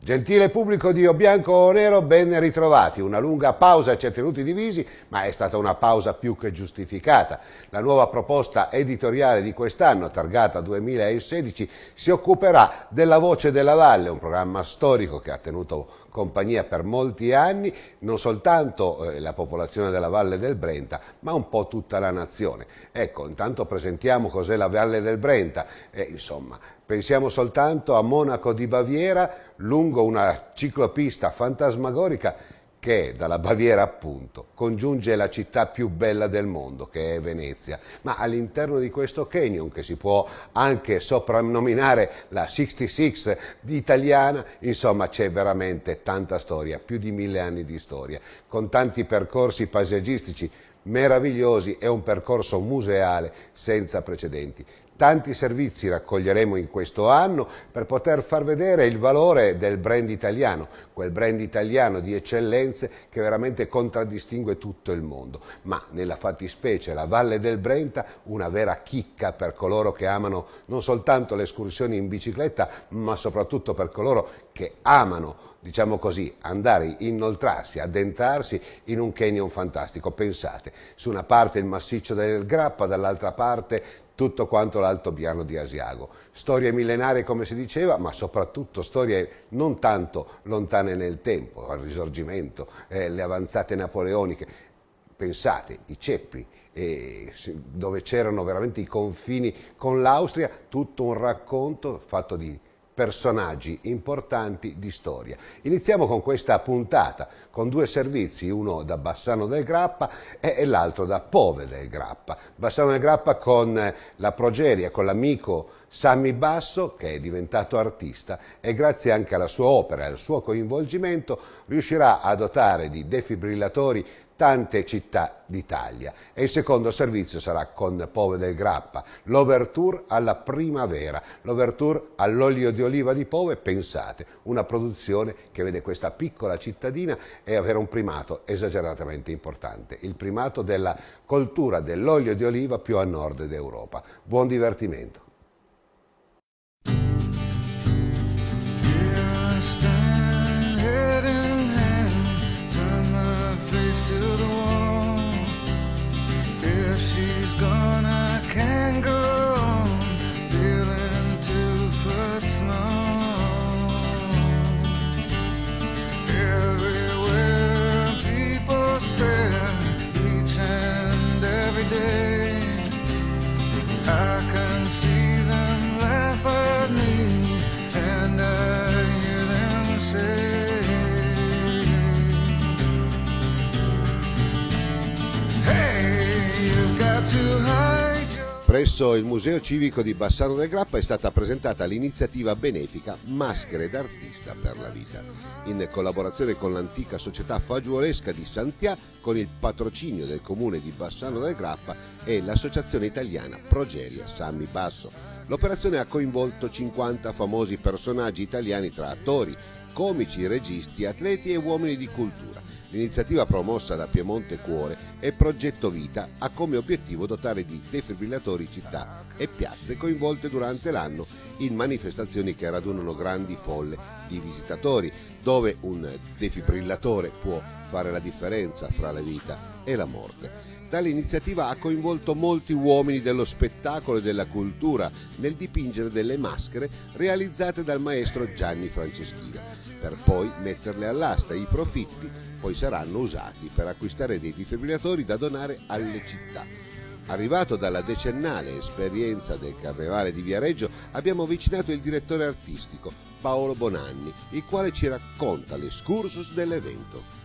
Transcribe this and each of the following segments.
Gentile pubblico di O Bianco o Nero, ben ritrovati. Una lunga pausa ci ha tenuti divisi, ma è stata una pausa più che giustificata. La nuova proposta editoriale di quest'anno, targata 2016, si occuperà della Voce della Valle, un programma storico che ha tenuto compagnia per molti anni, non soltanto la popolazione della Valle del Brenta, ma un po' tutta la nazione. Ecco, intanto presentiamo cos'è la Valle del Brenta. Insomma, pensiamo soltanto a Monaco di Baviera, lungo una ciclopista fantasmagorica che dalla Baviera appunto congiunge la città più bella del mondo, che è Venezia, ma all'interno di questo canyon, che si può anche soprannominare la 66 italiana, insomma c'è veramente tanta storia, più di 1000 anni di storia, con tanti percorsi paesaggistici meravigliosi e un percorso museale senza precedenti. Tanti servizi raccoglieremo in questo anno per poter far vedere il valore del brand italiano, quel brand italiano di eccellenze che veramente contraddistingue tutto il mondo. Ma nella fattispecie la Valle del Brenta, una vera chicca per coloro che amano non soltanto le escursioni in bicicletta, ma soprattutto per coloro che amano, diciamo così, andare, inoltrarsi, addentrarsi in un canyon fantastico. Pensate, su una parte il massiccio del Grappa, dall'altra parte tutto quanto l'altopiano di Asiago. Storie millenarie, come si diceva, ma soprattutto storie non tanto lontane nel tempo, al Risorgimento, le avanzate napoleoniche. Pensate, i ceppi, dove c'erano veramente i confini con l'Austria, tutto un racconto fatto di personaggi importanti di storia. Iniziamo con questa puntata con due servizi, uno da Bassano del Grappa e l'altro da Pove del Grappa. Bassano del Grappa con la progeria, con l'amico Sammy Basso, che è diventato artista e grazie anche alla sua opera e al suo coinvolgimento riuscirà a dotare di defibrillatori tante città d'Italia. E il secondo servizio sarà con Pove del Grappa, l'Overture alla primavera, l'Overture all'olio di oliva di Pove. Pensate, una produzione che vede questa piccola cittadina e avere un primato esageratamente importante, il primato della coltura dell'olio di oliva più a nord d'Europa. Buon divertimento. Presso il Museo Civico di Bassano del Grappa è stata presentata l'iniziativa benefica Maschere d'Artista per la Vita, in collaborazione con l'antica società fagiolesca di Santià, con il patrocinio del comune di Bassano del Grappa e l'associazione italiana Progeria Sammy Basso. L'operazione ha coinvolto 50 famosi personaggi italiani tra attori, comici, registi, atleti e uomini di cultura. L'iniziativa promossa da Piemonte Cuore e Progetto Vita ha come obiettivo dotare di defibrillatori città e piazze coinvolte durante l'anno in manifestazioni che radunano grandi folle di visitatori, dove un defibrillatore può fare la differenza fra la vita e la morte. Tale iniziativa ha coinvolto molti uomini dello spettacolo e della cultura nel dipingere delle maschere realizzate dal maestro Gianni Franceschina, per poi metterle all'asta. I profitti poi saranno usati per acquistare dei defibrillatori da donare alle città. Arrivato dalla decennale esperienza del Carnevale di Viareggio, abbiamo avvicinato il direttore artistico Paolo Bonanni, il quale ci racconta l'escursus dell'evento.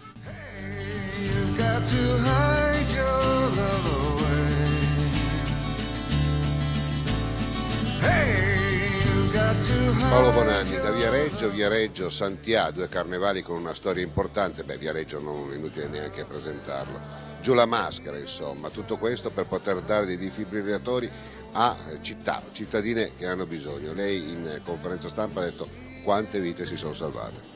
Paolo Bonanni da Viareggio, Santià, due carnevali con una storia importante. Viareggio non è inutile neanche presentarlo. Giù la maschera, insomma, tutto questo per poter dare dei defibrillatori a cittadine che hanno bisogno. Lei in conferenza stampa ha detto quante vite si sono salvate.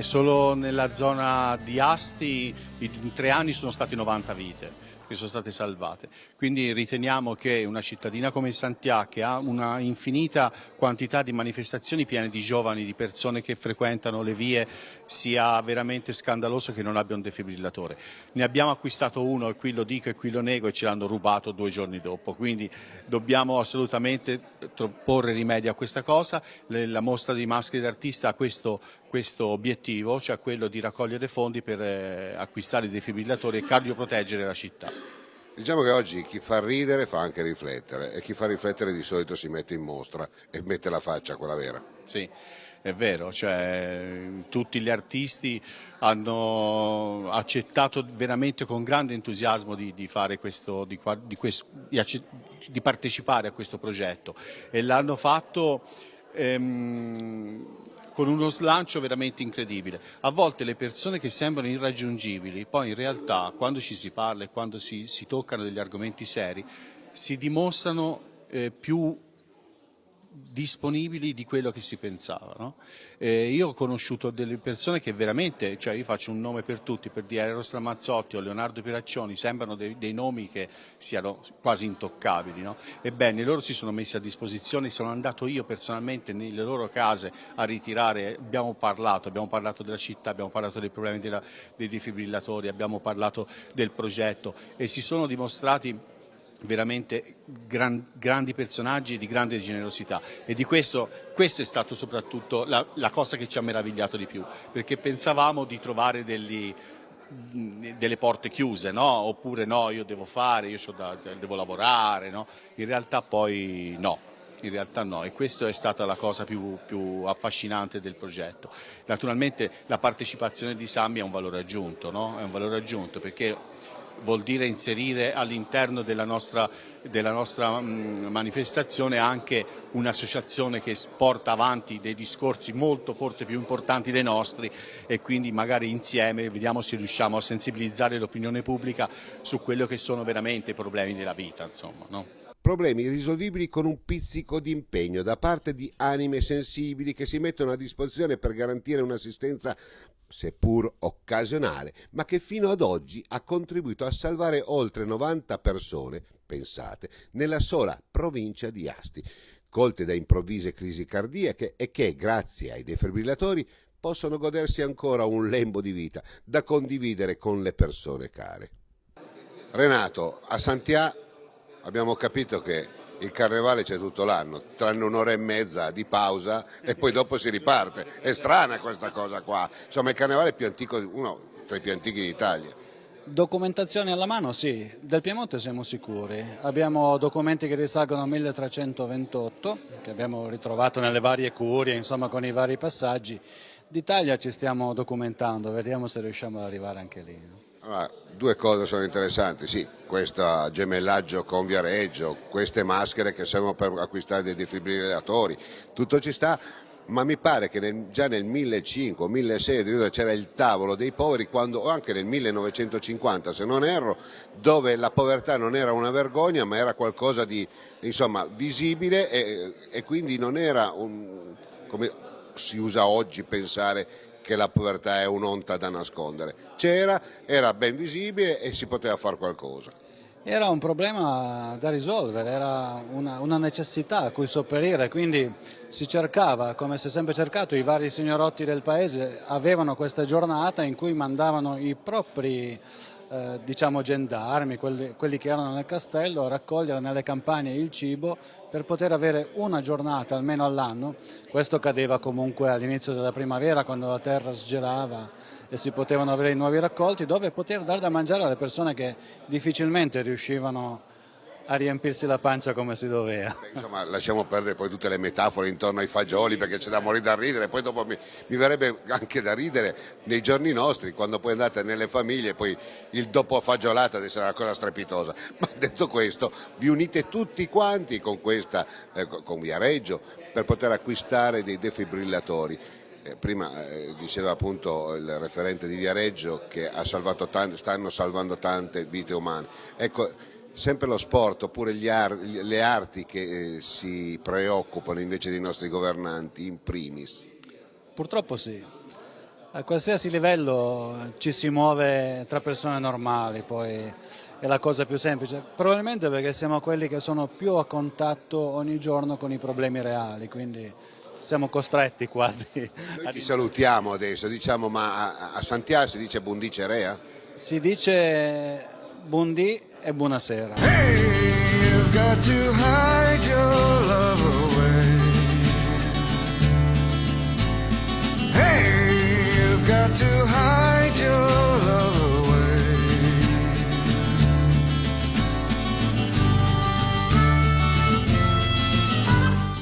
Solo nella zona di Asti in 3 anni sono stati 90 vite, che sono state salvate. Quindi riteniamo che una cittadina come Santià, che ha una infinita quantità di manifestazioni piene di giovani, di persone che frequentano le vie, sia veramente scandaloso che non abbia un defibrillatore. Ne abbiamo acquistato uno, e qui lo dico e qui lo nego, e ce l'hanno rubato 2 giorni dopo, quindi dobbiamo assolutamente porre rimedio a questa cosa. La mostra di maschere d'artista ha questo obiettivo, cioè quello di raccogliere fondi per acquistare i defibrillatori e cardioproteggere la città. Diciamo che oggi chi fa ridere fa anche riflettere, e chi fa riflettere di solito si mette in mostra e mette la faccia, quella vera. Sì, è vero, cioè, tutti gli artisti hanno accettato veramente con grande entusiasmo di fare questo, di partecipare a questo progetto, e l'hanno fatto con uno slancio veramente incredibile. A volte le persone che sembrano irraggiungibili, poi in realtà quando ci si parla e quando si toccano degli argomenti seri, si dimostrano più disponibili di quello che si pensava, no? Io ho conosciuto delle persone che veramente, cioè io faccio un nome per tutti, per dire Eros Ramazzotti o Leonardo Piraccioni, sembrano dei nomi che siano quasi intoccabili, no? Ebbene, loro si sono messi a disposizione, sono andato io personalmente nelle loro case a ritirare, abbiamo parlato della città, abbiamo parlato dei problemi dei defibrillatori, abbiamo parlato del progetto, e si sono dimostrati veramente grandi personaggi di grande generosità, e di questo è stato soprattutto la cosa che ci ha meravigliato di più, perché pensavamo di trovare delle porte chiuse, no? Oppure no, io devo fare, devo lavorare, no? In realtà poi no. In realtà no, e questa è stata la cosa più affascinante del progetto. Naturalmente la partecipazione di Sammy è un valore aggiunto, no? È un valore aggiunto perché vuol dire inserire all'interno della nostra manifestazione anche un'associazione che porta avanti dei discorsi molto forse più importanti dei nostri, e quindi magari insieme vediamo se riusciamo a sensibilizzare l'opinione pubblica su quello che sono veramente i problemi della vita, insomma, no? Problemi risolvibili con un pizzico di impegno da parte di anime sensibili che si mettono a disposizione per garantire un'assistenza seppur occasionale, ma che fino ad oggi ha contribuito a salvare oltre 90 persone, pensate, nella sola provincia di Asti, colte da improvvise crisi cardiache, e che, grazie ai defibrillatori, possono godersi ancora un lembo di vita da condividere con le persone care. Renato, a Santià abbiamo capito che il carnevale c'è tutto l'anno, tranne un'ora e mezza di pausa e poi dopo si riparte. È strana questa cosa qua. Insomma, il carnevale è più antico, uno tra i più antichi d'Italia. Documentazione alla mano, sì, del Piemonte siamo sicuri. Abbiamo documenti che risalgono al 1328, che abbiamo ritrovato nelle varie curie, insomma con i vari passaggi. D'Italia ci stiamo documentando, vediamo se riusciamo ad arrivare anche lì. Allora, 2 cose sono interessanti, sì, questo gemellaggio con Viareggio, queste maschere che servono per acquistare dei defibrillatori, tutto ci sta, ma mi pare che già nel 1500 o 1600 c'era il tavolo dei poveri, o anche nel 1950 se non erro, dove la povertà non era una vergogna ma era qualcosa di insomma visibile, e quindi non era come si usa oggi pensare che la povertà è un'onta da nascondere. C'era, era ben visibile e si poteva fare qualcosa. Era un problema da risolvere, era una necessità a cui sopperire, quindi si cercava, come si è sempre cercato, i vari signorotti del paese avevano questa giornata in cui mandavano i propri diciamo gendarmi, quelli che erano nel castello, a raccogliere nelle campagne il cibo per poter avere una giornata almeno all'anno. Questo cadeva comunque all'inizio della primavera, quando la terra sgelava e si potevano avere i nuovi raccolti, dove poter dare da mangiare alle persone che difficilmente riuscivano a riempirsi la pancia come si doveva. Insomma, lasciamo perdere poi tutte le metafore intorno ai fagioli, perché c'è da morire da ridere, poi dopo mi verrebbe anche da ridere nei giorni nostri, quando poi andate nelle famiglie, poi il dopo fagiolata deve essere una cosa strepitosa. Ma detto questo, vi unite tutti quanti con con Viareggio, per poter acquistare dei defibrillatori. Prima diceva appunto il referente di Viareggio che stanno salvando tante vite umane. Ecco, sempre lo sport oppure le arti che si preoccupano invece dei nostri governanti in primis. Purtroppo sì, a qualsiasi livello ci si muove tra persone normali, poi è la cosa più semplice, probabilmente perché siamo quelli che sono più a contatto ogni giorno con i problemi reali, quindi siamo costretti quasi. Noi ti salutiamo adesso, diciamo, ma a Santiago si dice Bundicerea? Si dice buondì e buonasera. Hey, you've got to hide your love away. Hey, you've got to hide your love away.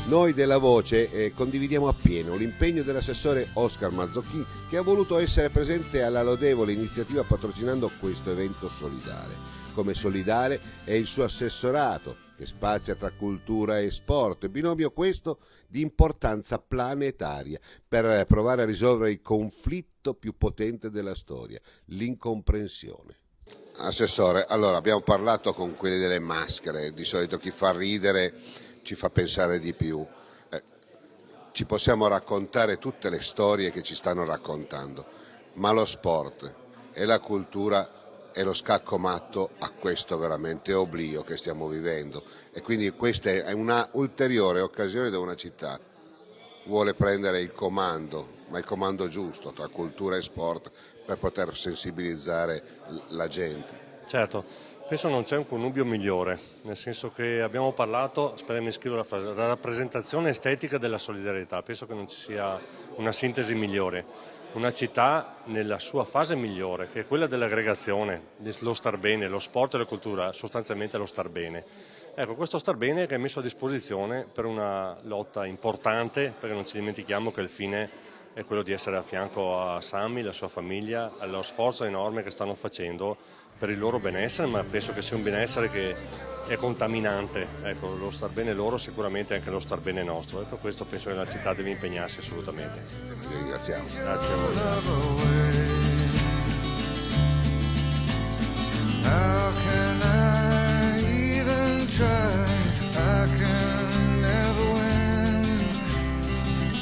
Noi della Voce condividiamo appieno l'impegno dell'assessore Oscar Mazzocchin, che ha voluto essere presente alla lodevole iniziativa patrocinando questo evento solidale. Come solidale è il suo assessorato, che spazia tra cultura e sport, binomio questo di importanza planetaria, per provare a risolvere il conflitto più potente della storia, l'incomprensione. Assessore, allora abbiamo parlato con quelli delle maschere, di solito chi fa ridere ci fa pensare di più. Ci possiamo raccontare tutte le storie che ci stanno raccontando, ma lo sport e la cultura e lo scacco matto a questo veramente oblio che stiamo vivendo, e quindi questa è una ulteriore occasione dove una città vuole prendere il comando, ma il comando giusto tra cultura e sport, per poter sensibilizzare la gente. Certo, penso non c'è un connubio migliore, nel senso che abbiamo parlato, spero mi scrivo la frase, la rappresentazione estetica della solidarietà, penso che non ci sia una sintesi migliore. Una città nella sua fase migliore, che è quella dell'aggregazione, lo star bene, lo sport e la cultura, sostanzialmente lo star bene. Ecco, questo star bene che è messo a disposizione per una lotta importante, perché non ci dimentichiamo che il fine è quello di essere a fianco a Sammy, la sua famiglia, allo sforzo enorme che stanno facendo per il loro benessere, ma penso che sia un benessere che è contaminante. Ecco, lo star bene loro sicuramente è anche lo star bene nostro, e per questo penso che la città deve impegnarsi assolutamente. Vi ringraziamo. Grazie a voi. How can I even try? I can never win.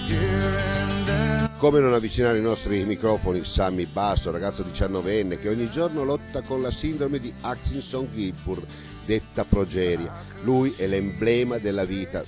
Here and then. Come non avvicinare i nostri microfoni Sammy Basso, ragazzo 19enne che ogni giorno lotta con la sindrome di Hutchinson-Gilford, detta progeria. Lui è l'emblema della vita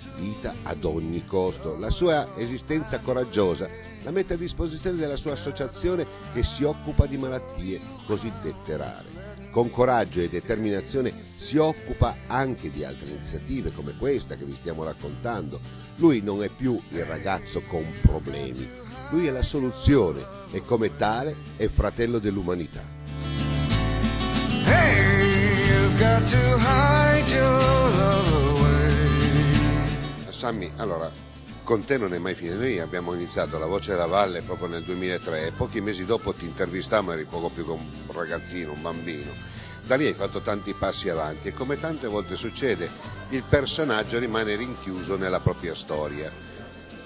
ad ogni costo. La sua esistenza coraggiosa la mette a disposizione della sua associazione che si occupa di malattie cosiddette rare. Con coraggio e determinazione si occupa anche di altre iniziative come questa che vi stiamo raccontando. Lui non è più il ragazzo con problemi, lui è la soluzione e come tale è fratello dell'umanità. Hey, you've got to hide your love away. Sammy, allora, con te non è mai finito. Noi abbiamo iniziato La Voce della Valle proprio nel 2003 e pochi mesi dopo ti intervistammo, eri poco più che un ragazzino, un bambino. Da lì hai fatto tanti passi avanti e come tante volte succede il personaggio rimane rinchiuso nella propria storia.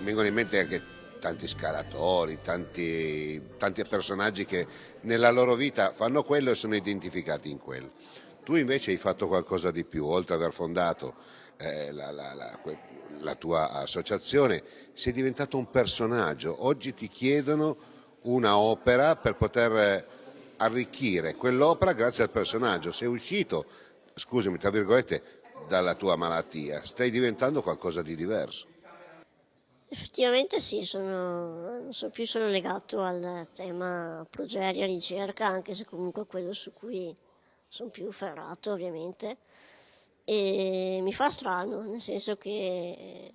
Mi vengono in mente anche tanti scalatori, tanti personaggi che nella loro vita fanno quello e sono identificati in quello. Tu invece hai fatto qualcosa di più, oltre ad aver fondato la tua associazione, sei diventato un personaggio. Oggi ti chiedono una opera per poter arricchire quell'opera grazie al personaggio. Sei uscito, scusami, tra virgolette, dalla tua malattia, stai diventando qualcosa di diverso. Effettivamente sì, non so più sono legato al tema progeria, ricerca, anche se comunque è quello su cui sono più ferrato ovviamente, e mi fa strano, nel senso che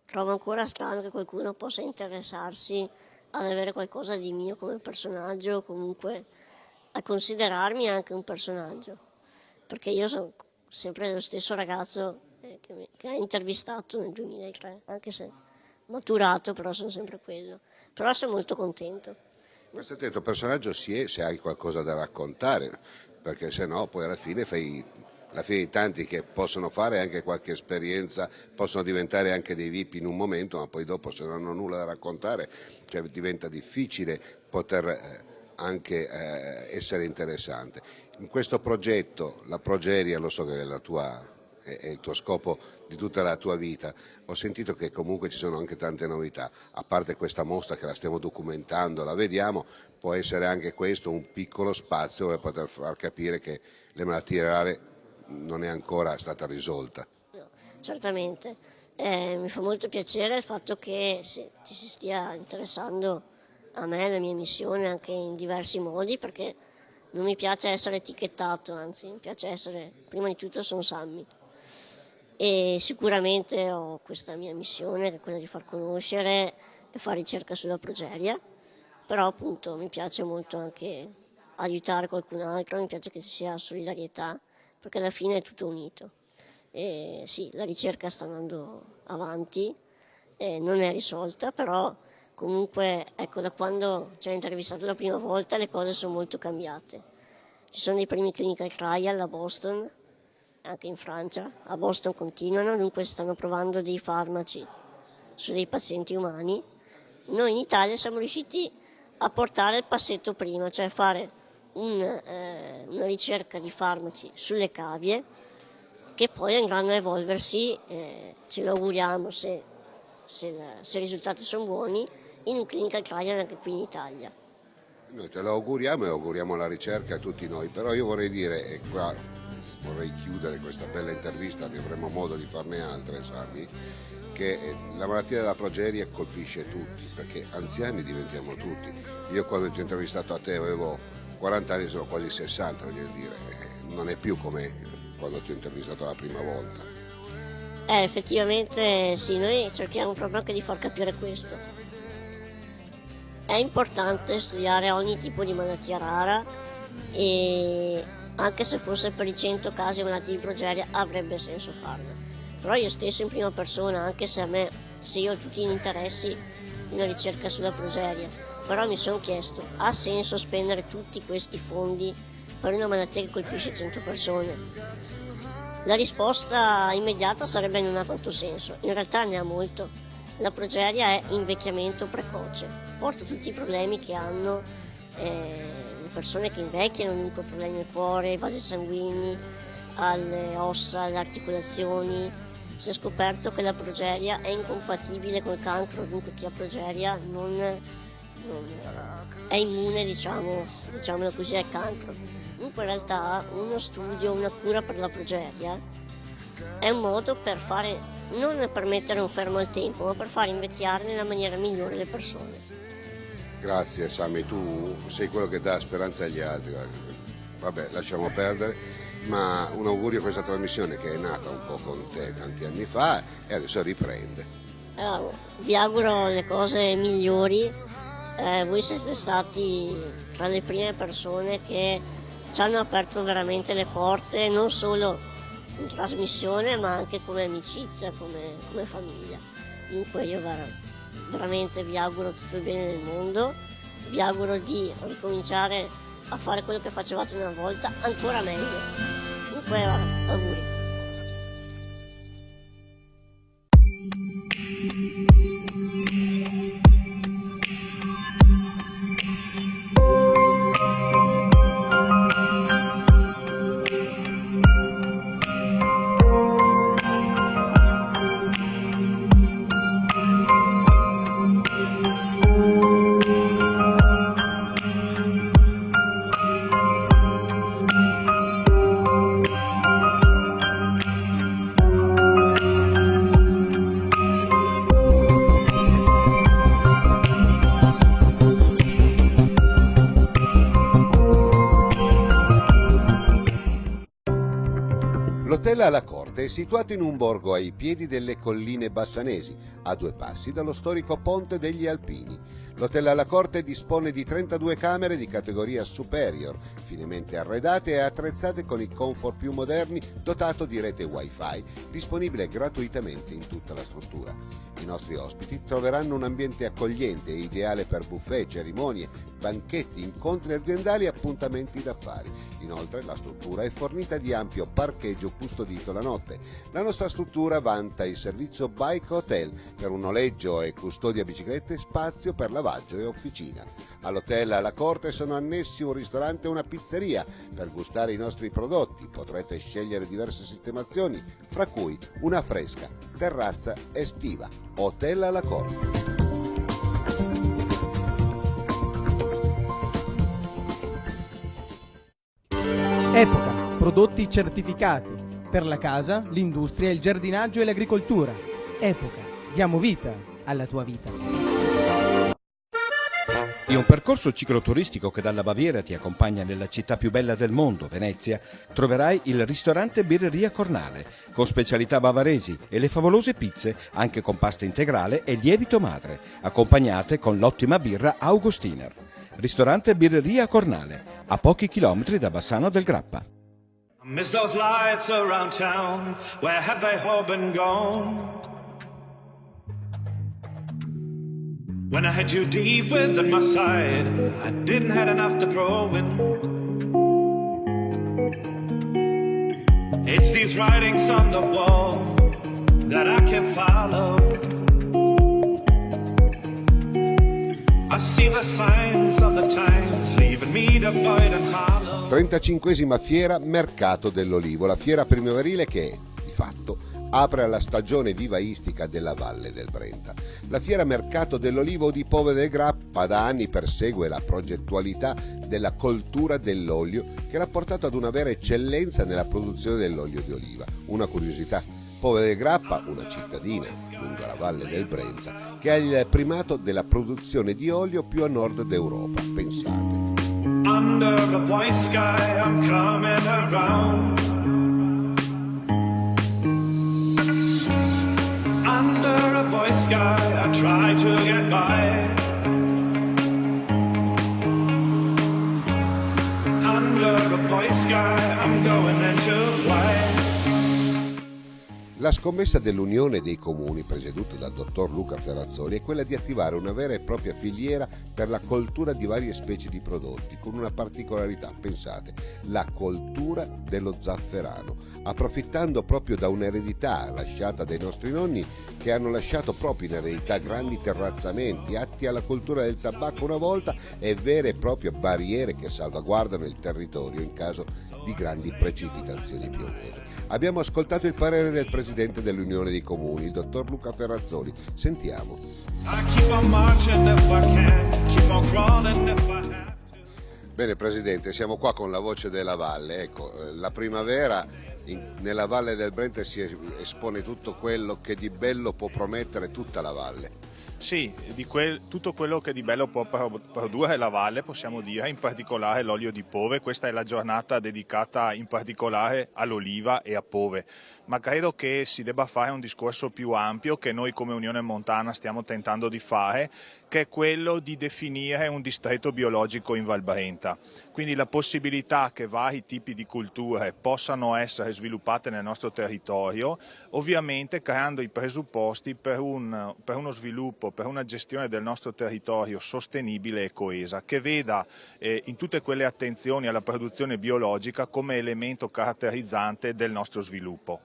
trovo ancora strano che qualcuno possa interessarsi ad avere qualcosa di mio come personaggio, o comunque a considerarmi anche un personaggio, perché io sono sempre lo stesso ragazzo che ha intervistato nel 2003, anche se maturato, però sono sempre quello. Però sono molto contento. Ma se detto personaggio si è se hai qualcosa da raccontare, perché se no poi alla fine fai la fine di tanti che possono fare anche qualche esperienza, possono diventare anche dei VIP in un momento, ma poi dopo se non hanno nulla da raccontare, cioè diventa difficile poter anche essere interessante. In questo progetto, la Progeria, lo so che è è il tuo scopo di tutta la tua vita. Ho sentito che comunque ci sono anche tante novità, a parte questa mostra che la stiamo documentando, la vediamo, può essere anche questo un piccolo spazio per poter far capire che le malattie rare non è ancora stata risolta. No, certamente, mi fa molto piacere il fatto che ci si stia interessando a me, alla mia missione, anche in diversi modi, perché non mi piace essere etichettato, anzi mi piace essere, prima di tutto sono Sammy e sicuramente ho questa mia missione che è quella di far conoscere e fare ricerca sulla progeria, però appunto mi piace molto anche aiutare qualcun altro, mi piace che ci sia solidarietà, perché alla fine è tutto unito. E sì, la ricerca sta andando avanti, non è risolta, però comunque ecco, da quando ci hanno intervistato la prima volta le cose sono molto cambiate. Ci sono dei primi clinical trial a Boston, anche in Francia, a Boston continuano, dunque stanno provando dei farmaci su dei pazienti umani. Noi in Italia siamo riusciti a portare il passetto prima, cioè fare una ricerca di farmaci sulle cavie che poi andranno a evolversi, ce lo auguriamo se i risultati sono buoni, in un clinical trial anche qui in Italia. Noi te lo auguriamo e auguriamo la ricerca a tutti noi, però io vorrei dire, e qua vorrei chiudere questa bella intervista, ne avremo modo di farne altre, Sammy, che la malattia della progeria colpisce tutti, perché anziani diventiamo tutti. Io quando ti ho intervistato a te avevo 40 anni, sono quasi 60, voglio dire, non è più come quando ti ho intervistato la prima volta. Effettivamente sì, noi cerchiamo proprio anche di far capire questo. È importante studiare ogni tipo di malattia rara e anche se fosse per i 100 casi di malattie di progeria avrebbe senso farlo. Però io stesso in prima persona, anche se io ho tutti gli interessi in una ricerca sulla progeria, però mi sono chiesto, ha senso spendere tutti questi fondi per una malattia che colpisce 100 persone? La risposta immediata sarebbe non ha tanto senso, in realtà ne ha molto. La progeria è invecchiamento precoce, porta tutti i problemi che hanno le persone che invecchiano, dunque problemi al cuore, ai vasi sanguigni, alle ossa, alle articolazioni. Si è scoperto che la progeria è incompatibile col cancro, dunque chi ha progeria non è immune, diciamolo così, al cancro. Dunque in realtà uno studio, una cura per la progeria è un modo per fare, non per mettere un fermo al tempo, ma per far invecchiare nella maniera migliore le persone. Grazie Sammy, tu sei quello che dà speranza agli altri. Vabbè, lasciamo perdere, ma un augurio a questa trasmissione che è nata un po' con te tanti anni fa e adesso riprende. Vi auguro le cose migliori, voi siete stati tra le prime persone che ci hanno aperto veramente le porte, non solo in trasmissione ma anche come amicizia, come famiglia. Dunque io veramente vi auguro tutto il bene del mondo, vi auguro di ricominciare a fare quello che facevate una volta ancora meglio. Dunque auguri. L'hotel alla Corte è situato in un borgo ai piedi delle colline bassanesi, a 2 passi dallo storico Ponte degli Alpini. L'hotel alla Corte dispone di 32 camere di categoria superior, finemente arredate e attrezzate con i comfort più moderni, dotato di rete wifi, disponibile gratuitamente in tutta la struttura. I nostri ospiti troveranno un ambiente accogliente e ideale per buffet, cerimonie, banchetti, incontri aziendali e appuntamenti d'affari. Inoltre la struttura è fornita di ampio parcheggio custodito la notte. La nostra struttura vanta il servizio Bike Hotel per un noleggio e custodia biciclette, spazio per lavare lavaggio e officina. All'hotel La Corte sono annessi un ristorante e una pizzeria. Per gustare i nostri prodotti potrete scegliere diverse sistemazioni, fra cui una fresca terrazza estiva. Hotel La Corte. Epoca, prodotti certificati per la casa, l'industria, il giardinaggio e l'agricoltura. Epoca, diamo vita alla tua vita. Di un percorso cicloturistico che dalla Baviera ti accompagna nella città più bella del mondo, Venezia, troverai il ristorante Birreria Cornale, con specialità bavaresi e le favolose pizze, anche con pasta integrale e lievito madre, accompagnate con l'ottima birra Augustiner. Ristorante Birreria Cornale, a pochi chilometri da Bassano del Grappa. Miss those lights around town, where have they all been gone? When I had you deep within my side, I didn't have enough to throw in. It's these writings on the wall that I can follow. I see the signs of the times, leaving me devoid and hollow. 35esima fiera Mercato dell'Olivo, la fiera primaverile che, di fatto, apre alla stagione vivaistica della Valle del Brenta. La fiera Mercato dell'Olivo di Pove del Grappa da anni persegue la progettualità della coltura dell'olio che l'ha portato ad una vera eccellenza nella produzione dell'olio di oliva. Una curiosità: Pove del Grappa, una cittadina lungo la Valle del Brenta, che ha il primato della produzione di olio più a nord d'Europa. Pensate. Under a white sky, I'm coming around. Under a white sky, I try to get by. Under a white sky, I'm going into flight. La scommessa dell'Unione dei Comuni, presieduta dal dottor Luca Ferrazzoli, è quella di attivare una vera e propria filiera per la coltura di varie specie di prodotti, con una particolarità, pensate, la coltura dello zafferano, approfittando proprio da un'eredità lasciata dai nostri nonni, che hanno lasciato proprio in eredità grandi terrazzamenti atti alla coltura del tabacco una volta e vere e proprie barriere che salvaguardano il territorio in caso di grandi precipitazioni piovose. Abbiamo ascoltato il parere del presidente dell'Unione dei Comuni, il dottor Luca Ferrazzoli. Sentiamo. Bene Presidente, siamo qua con la voce della Valle. Ecco, la primavera nella Valle del Brenta si espone tutto quello che di bello può promettere tutta la Valle. Sì, tutto quello che di bello può produrre la Valle, possiamo dire, in particolare l'olio di Pove. Questa è la giornata dedicata in particolare all'oliva e a Pove, ma credo che si debba fare un discorso più ampio che noi come Unione Montana stiamo tentando di fare, che è quello di definire un distretto biologico in Val Brenta. Quindi la possibilità che vari tipi di culture possano essere sviluppate nel nostro territorio, ovviamente creando i presupposti per uno sviluppo, per una gestione del nostro territorio sostenibile e coesa, che veda in tutte quelle attenzioni alla produzione biologica come elemento caratterizzante del nostro sviluppo.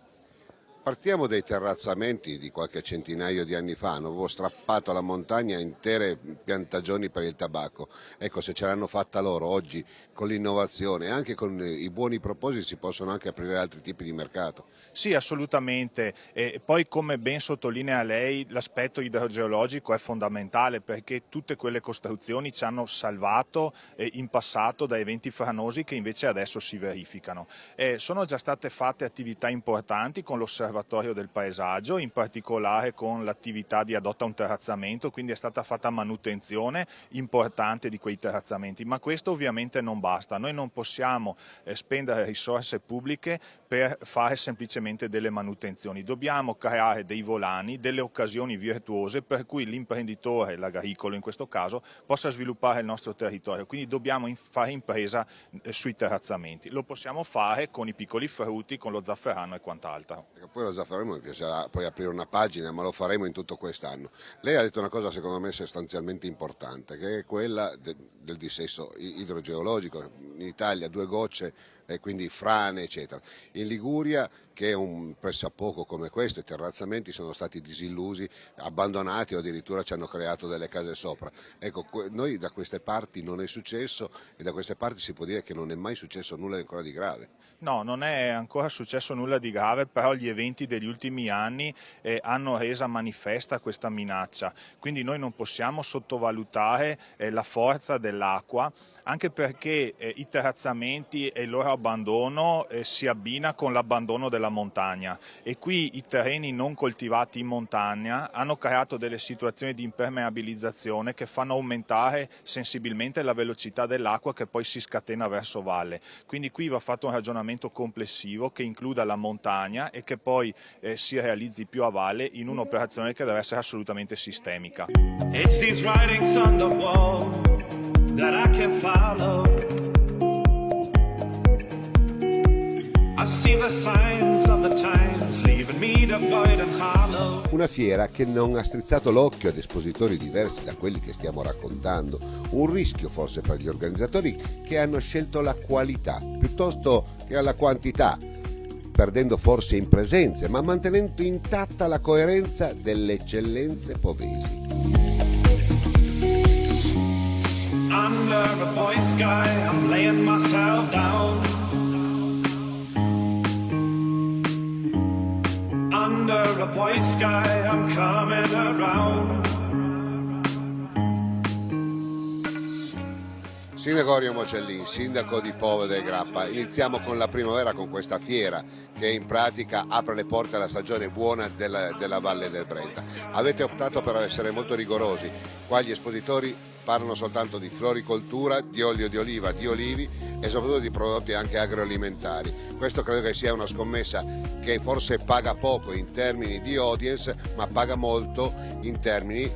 Partiamo dai terrazzamenti di qualche centinaio di anni fa, hanno strappato alla montagna intere piantagioni per il tabacco. Ecco, se ce l'hanno fatta loro oggi con l'innovazione e anche con i buoni propositi si possono anche aprire altri tipi di mercato. Sì, assolutamente. E poi, come ben sottolinea lei, l'aspetto idrogeologico è fondamentale, perché tutte quelle costruzioni ci hanno salvato in passato da eventi franosi che invece adesso si verificano. Sono già state fatte attività importanti con l'osservatorio del paesaggio, in particolare con l'attività di adotta un terrazzamento, quindi è stata fatta manutenzione importante di quei terrazzamenti, ma questo ovviamente non basta. Noi non possiamo spendere risorse pubbliche per fare semplicemente delle manutenzioni, dobbiamo creare dei volani, delle occasioni virtuose per cui l'imprenditore, l'agricolo in questo caso, possa sviluppare il nostro territorio, quindi dobbiamo fare impresa sui terrazzamenti. Lo possiamo fare con i piccoli frutti, con lo zafferano e quant'altro. Poi lo zafferano mi piacerà poi aprire una pagina, ma lo faremo in tutto quest'anno. Lei ha detto una cosa secondo me sostanzialmente importante, che è quella del dissesto idrogeologico. In Italia 2 gocce e quindi frane eccetera. In Liguria, che è un pressappoco come questo, i terrazzamenti sono stati disillusi, abbandonati o addirittura ci hanno creato delle case sopra. Ecco, noi da queste parti non è successo e da queste parti si può dire che non è mai successo nulla ancora di grave. No, non è ancora successo nulla di grave, però gli eventi degli ultimi anni hanno resa manifesta questa minaccia, quindi noi non possiamo sottovalutare la forza dell'acqua, anche perché i terrazzamenti e il loro abbandono si abbina con l'abbandono della montagna e qui i terreni non coltivati in montagna hanno creato delle situazioni di impermeabilizzazione che fanno aumentare sensibilmente la velocità dell'acqua che poi si scatena verso valle. Quindi qui va fatto un ragionamento complessivo che includa la montagna e che poi si realizzi più a valle in un'operazione che deve essere assolutamente sistemica. It's these writings on the wall that I can't follow. I see the signs of the times leaving me devoid and hollow. Una fiera che non ha strizzato l'occhio ad espositori diversi da quelli che stiamo raccontando, un rischio forse per gli organizzatori che hanno scelto la qualità piuttosto che la quantità, perdendo forse in presenze ma mantenendo intatta la coerenza delle eccellenze povesi. Under a void sky, I'm laying myself down. Under a void sky, I'm coming around. Sindaco Mocellin, sindaco di Povo del Grappa, iniziamo con la primavera, con questa fiera che in pratica apre le porte alla stagione buona della Valle del Brenta. Avete optato per essere molto rigorosi, qua gli espositori parlano soltanto di floricoltura, di olio di oliva, di olivi e soprattutto di prodotti anche agroalimentari. Questo credo che sia una scommessa che forse paga poco in termini di audience, ma paga molto in termini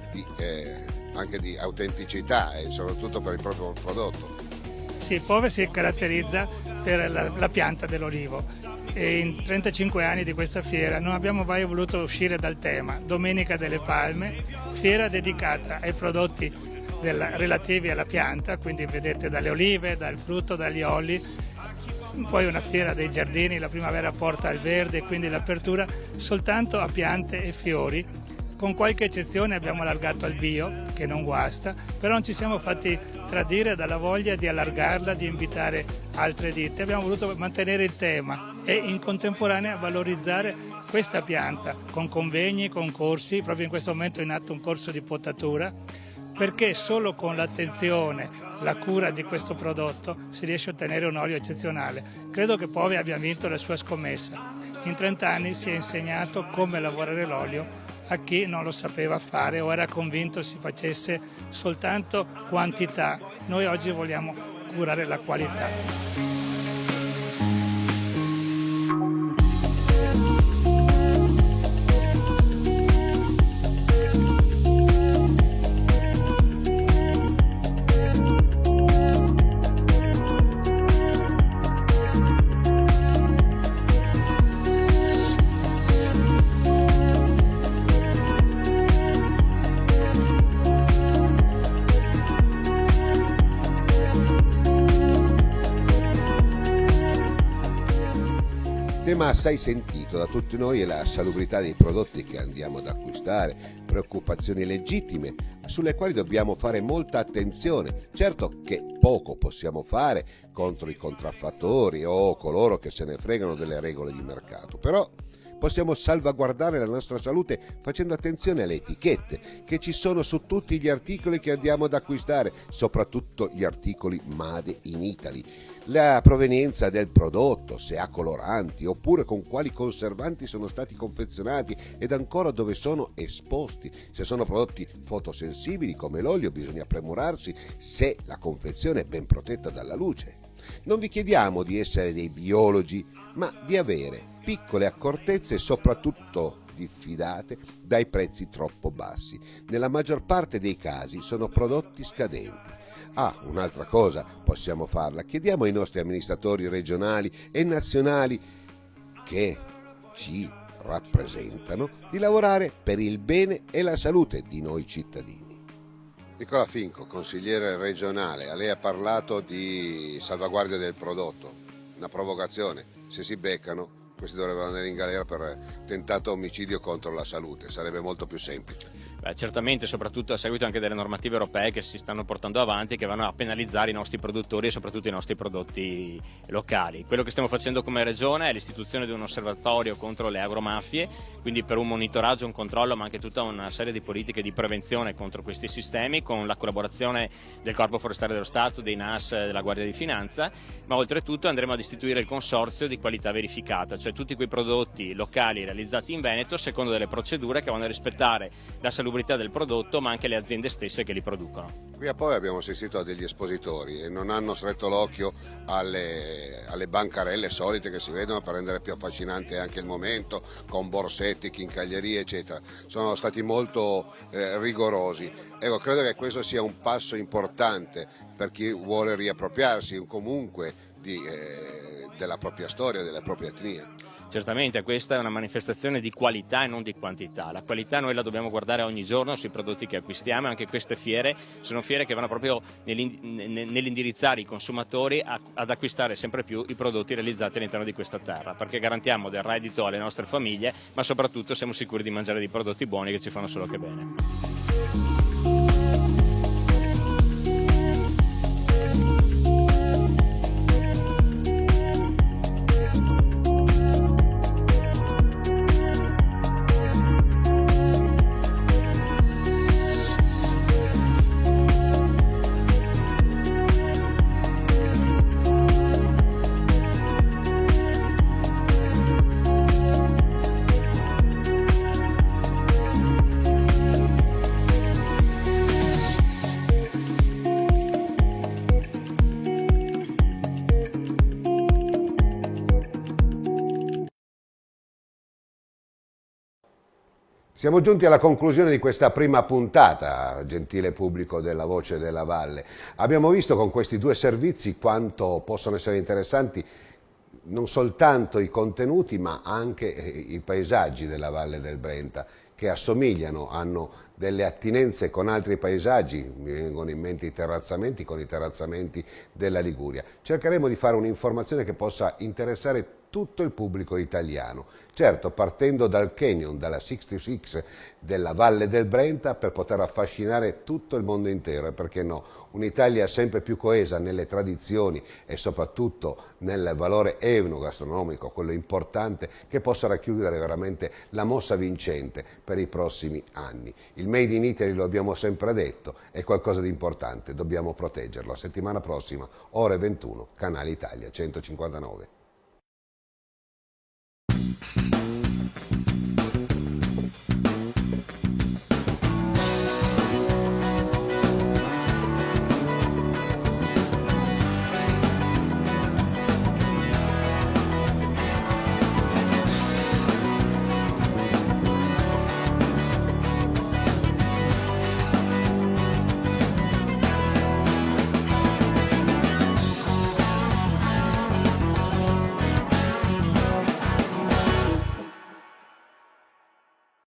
anche di autenticità e soprattutto per il proprio prodotto. Sì, Pove si caratterizza per la pianta dell'olivo e in 35 anni di questa fiera non abbiamo mai voluto uscire dal tema. Domenica delle Palme, fiera dedicata ai prodotti relativi alla pianta, quindi vedete dalle olive, dal frutto, dagli oli, poi una fiera dei giardini, la primavera porta al verde, quindi l'apertura soltanto a piante e fiori. Con qualche eccezione abbiamo allargato al bio, che non guasta, però non ci siamo fatti tradire dalla voglia di allargarla, di invitare altre ditte. Abbiamo voluto mantenere il tema e in contemporanea valorizzare questa pianta con convegni, concorsi, proprio in questo momento è in atto un corso di potatura, perché solo con l'attenzione, la cura di questo prodotto si riesce a ottenere un olio eccezionale. Credo che Pove abbia vinto la sua scommessa. In 30 anni si è insegnato come lavorare l'olio a chi non lo sapeva fare o era convinto si facesse soltanto quantità. Noi oggi vogliamo curare la qualità. Tema assai sentito da tutti noi è la salubrità dei prodotti che andiamo ad acquistare, preoccupazioni legittime sulle quali dobbiamo fare molta attenzione. Certo che poco possiamo fare contro i contraffattori o coloro che se ne fregano delle regole di mercato, però possiamo salvaguardare la nostra salute facendo attenzione alle etichette che ci sono su tutti gli articoli che andiamo ad acquistare, soprattutto gli articoli Made in Italy. La provenienza del prodotto, se ha coloranti oppure con quali conservanti sono stati confezionati ed ancora dove sono esposti. Se sono prodotti fotosensibili come l'olio bisogna premurarsi se la confezione è ben protetta dalla luce. Non vi chiediamo di essere dei biologi, ma di avere piccole accortezze e soprattutto diffidate dai prezzi troppo bassi. Nella maggior parte dei casi sono prodotti scadenti. Un'altra cosa possiamo farla, chiediamo ai nostri amministratori regionali e nazionali che ci rappresentano di lavorare per il bene e la salute di noi cittadini. Nicola Finco, consigliere regionale, a lei ha parlato di salvaguardia del prodotto. una provocazione, se si beccano questi dovrebbero andare in galera per tentato omicidio contro la salute, sarebbe molto più semplice. Certamente, soprattutto a seguito anche delle normative europee che si stanno portando avanti e che vanno a penalizzare i nostri produttori e soprattutto i nostri prodotti locali. Quello che stiamo facendo come Regione è l'istituzione di un osservatorio contro le agromafie, quindi per un monitoraggio, un controllo, ma anche tutta una serie di politiche di prevenzione contro questi sistemi, con la collaborazione del Corpo Forestale dello Stato, dei NAS, della Guardia di Finanza, ma oltretutto andremo ad istituire il consorzio di qualità verificata, cioè tutti quei prodotti locali realizzati in Veneto secondo delle procedure che vanno a rispettare la salubrità del prodotto, ma anche le aziende stesse che li producono. Qui a poi abbiamo assistito a degli espositori e non hanno stretto l'occhio alle bancarelle solite che si vedono per rendere più affascinante anche il momento, con borsetti, chincaglierie eccetera. Sono stati molto rigorosi. Ecco, credo che questo sia un passo importante per chi vuole riappropriarsi comunque della propria storia, della propria etnia. Certamente questa è una manifestazione di qualità e non di quantità. La qualità noi la dobbiamo guardare ogni giorno sui prodotti che acquistiamo, e anche queste fiere sono fiere che vanno proprio nell'indirizzare i consumatori ad acquistare sempre più i prodotti realizzati all'interno di questa terra, perché garantiamo del reddito alle nostre famiglie, ma soprattutto siamo sicuri di mangiare dei prodotti buoni che ci fanno solo che bene. Siamo giunti alla conclusione di questa prima puntata, gentile pubblico della Voce della Valle. Abbiamo visto con questi due servizi quanto possono essere interessanti non soltanto i contenuti ma anche i paesaggi della Valle del Brenta, che assomigliano, hanno delle attinenze con altri paesaggi, mi vengono in mente i terrazzamenti con i terrazzamenti della Liguria. Cercheremo di fare un'informazione che possa interessare tutto il pubblico italiano, certo partendo dal canyon, dalla 66 della Valle del Brenta, per poter affascinare tutto il mondo intero e perché no, un'Italia sempre più coesa nelle tradizioni e soprattutto nel valore enogastronomico, quello importante, che possa racchiudere veramente la mossa vincente per i prossimi anni. Il Made in Italy, lo abbiamo sempre detto, è qualcosa di importante, dobbiamo proteggerlo. A settimana prossima, ore 21, Canale Italia 159.